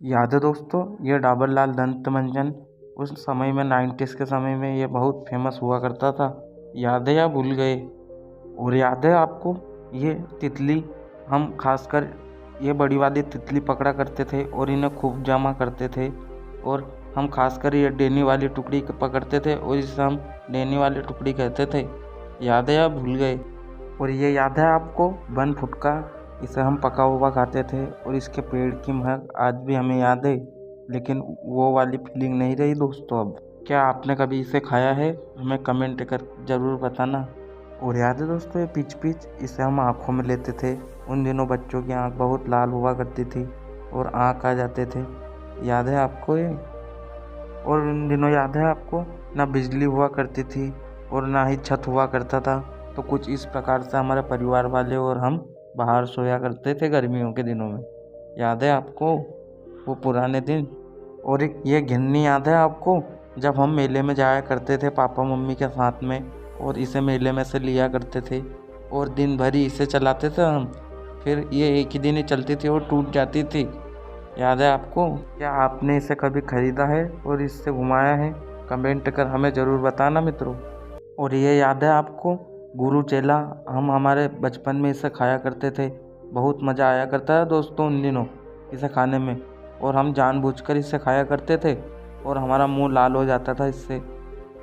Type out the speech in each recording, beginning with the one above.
याद है दोस्तों, ये डाबर लाल दंत मंजन उस समय में 90s के समय में ये बहुत फेमस हुआ करता था। याद है या भूल गए? और याद है आपको ये तितली, हम खासकर ये बड़ी वाली तितली पकड़ा करते थे और इन्हें खूब जमा करते थे। और हम खासकर ये डेनी वाली टुकड़ी पकड़ते थे और इसे हम डेनी वाली टुकड़ी कहते थे। याद है या भूल गए? और ये याद है आपको बन फुटका, इसे हम पका हुआ खाते थे और इसके पेड़ की महक आज भी हमें याद है, लेकिन वो वाली फीलिंग नहीं रही दोस्तों अब। क्या आपने कभी इसे खाया है? हमें कमेंट कर ज़रूर बताना। और याद है दोस्तों ये पिच पिच, इसे हम आँखों में लेते थे। उन दिनों बच्चों की आँख बहुत लाल हुआ करती थी और आँख आ जाते थे। याद है आपको ये? और उन दिनों याद है आपको ना बिजली हुआ करती थी और ना ही छत हुआ करता था, तो कुछ इस प्रकार से हमारे परिवार वाले और हम बाहर सोया करते थे गर्मियों के दिनों में। याद है आपको वो पुराने दिन? और एक ये घिन्नी याद है आपको, जब हम मेले में जाया करते थे पापा मम्मी के साथ में और इसे मेले में से लिया करते थे और दिन भर ही इसे चलाते थे हम। फिर ये एक ही दिन ही चलती थी और टूट जाती थी। याद है आपको? क्या आपने इसे कभी खरीदा है और इससे घुमाया है? कमेंट कर हमें ज़रूर बताना मित्रों। और ये याद है आपको गुरु चेला, हम हमारे बचपन में इसे खाया करते थे। बहुत मज़ा आया करता है दोस्तों उन दिनों इसे खाने में, और हम जानबूझकर इसे खाया करते थे और हमारा मुंह लाल हो जाता था इससे।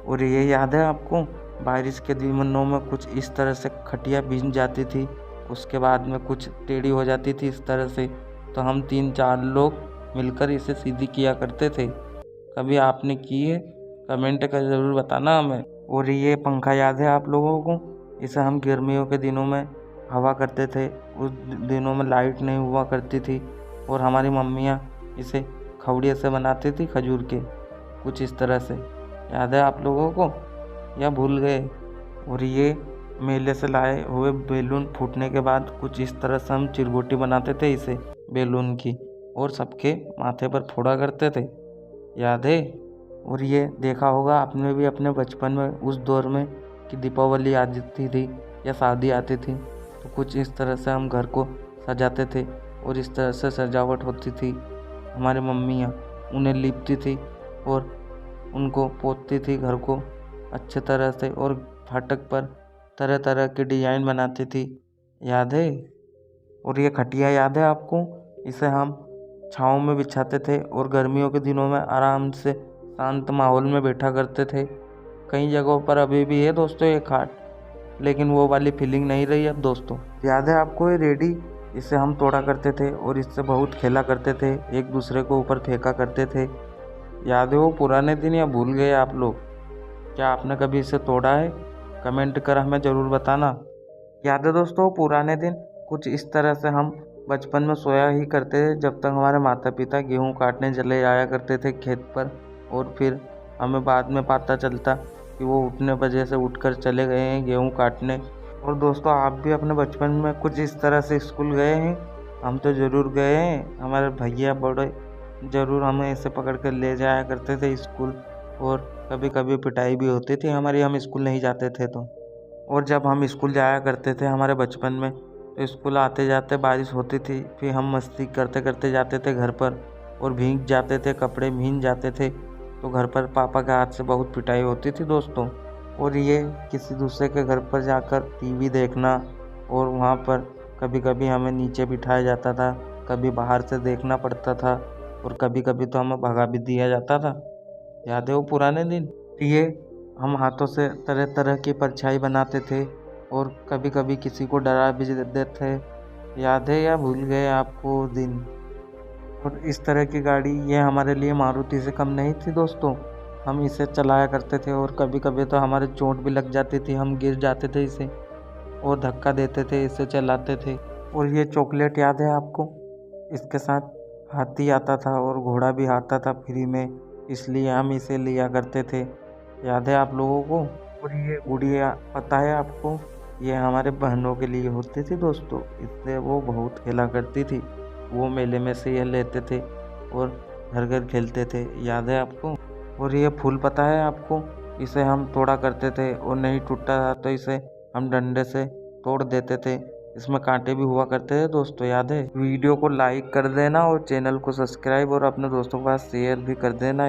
और ये याद है आपको बारिश के दिनों में कुछ इस तरह से खटिया भीग जाती थी, उसके बाद में कुछ टेढ़ी हो जाती थी इस तरह से, तो हम 3-4 लोग मिलकर इसे सीधी किया करते थे। कभी आपने की है? कमेंट कर ज़रूर बताना हमें। और ये पंखा याद है आप लोगों को? इसे हम गर्मियों के दिनों में हवा करते थे। उस दिनों में लाइट नहीं हुआ करती थी और हमारी मम्मियाँ इसे खवड़िया से बनाती थी, खजूर के, कुछ इस तरह से। याद है आप लोगों को या भूल गए? और ये मेले से लाए हुए बैलून फूटने के बाद कुछ इस तरह से हम चिरगोटी बनाते थे इसे बैलून की और सबके माथे पर फोड़ा करते थे। याद है? और ये देखा होगा आपने भी अपने बचपन में उस दौर में कि दीपावली आती थी या शादी आती थी तो कुछ इस तरह से हम घर को सजाते थे और इस तरह से सजावट होती थी। हमारी मम्मियाँ उन्हें लीपती थी और उनको पोतती थी घर को अच्छे तरह से, और फाटक पर तरह तरह के डिजाइन बनाती थी। याद है? और ये खटिया याद है आपको? इसे हम छाँव में बिछाते थे और गर्मियों के दिनों में आराम से शांत माहौल में बैठा करते थे। कई जगहों पर अभी भी है दोस्तों ये खाट, लेकिन वो वाली फीलिंग नहीं रही अब दोस्तों। याद है आपको ये रेडी? इसे हम तोड़ा करते थे और इससे बहुत खेला करते थे, एक दूसरे को ऊपर फेंका करते थे। याद है वो पुराने दिन या भूल गए आप लोग? क्या आपने कभी इसे तोड़ा है? कमेंट कर हमें ज़रूर बताना। याद है दोस्तों पुराने दिन? कुछ इस तरह से हम बचपन में सोया ही करते थे जब तक हमारे माता पिता गेहूं काटने चले जाया करते थे खेत पर, और फिर हमें बाद में पता चलता कि वो उठने वजह से उठकर चले गए हैं गेहूं काटने। और दोस्तों आप भी अपने बचपन में कुछ इस तरह से स्कूल गए हैं? हम तो ज़रूर गए हैं। हमारे भैया बड़े ज़रूर हमें ऐसे पकड़ कर ले जाया करते थे स्कूल, और कभी कभी पिटाई भी होती थी हमारी, हम स्कूल नहीं जाते थे तो। और जब हम स्कूल जाया करते थे हमारे बचपन में, तो स्कूल आते जाते बारिश होती थी, फिर हम मस्ती करते करते जाते थे घर पर और भीग जाते थे, कपड़े भीग जाते थे, तो घर पर पापा के हाथ से बहुत पिटाई होती थी दोस्तों। और ये किसी दूसरे के घर पर जाकर टीवी देखना, और वहाँ पर कभी कभी हमें नीचे बिठाया जाता था, कभी बाहर से देखना पड़ता था, और कभी कभी तो हमें भगा भी दिया जाता था। याद है वो पुराने दिन? ये हम हाथों से तरह तरह की परछाई बनाते थे और कभी कभी किसी को डरा भी देते थे। याद है या भूल गए आपको वो दिन? और इस तरह की गाड़ी ये हमारे लिए मारुति से कम नहीं थी दोस्तों। हम इसे चलाया करते थे और कभी कभी तो हमारे चोट भी लग जाती थी, हम गिर जाते थे इसे और धक्का देते थे, इसे चलाते थे। और ये चॉकलेट याद है आपको? इसके साथ हाथी आता था और घोड़ा भी आता था फ्री में, इसलिए हम इसे लिया करते थे। याद है आप लोगों को? और ये गुड़िया पता है आपको? ये हमारे बहनों के लिए होती थी दोस्तों, इससे वो बहुत खेला करती थी। वो मेले में से ये लेते थे और घर घर खेलते थे। याद है आपको? और ये फूल पता है आपको? इसे हम तोड़ा करते थे और नहीं टूटता था तो इसे हम डंडे से तोड़ देते थे इसमें कांटे भी हुआ करते थे दोस्तों, याद है। वीडियो को लाइक कर देना और चैनल को सब्सक्राइब और अपने दोस्तों के पास शेयर भी कर देना।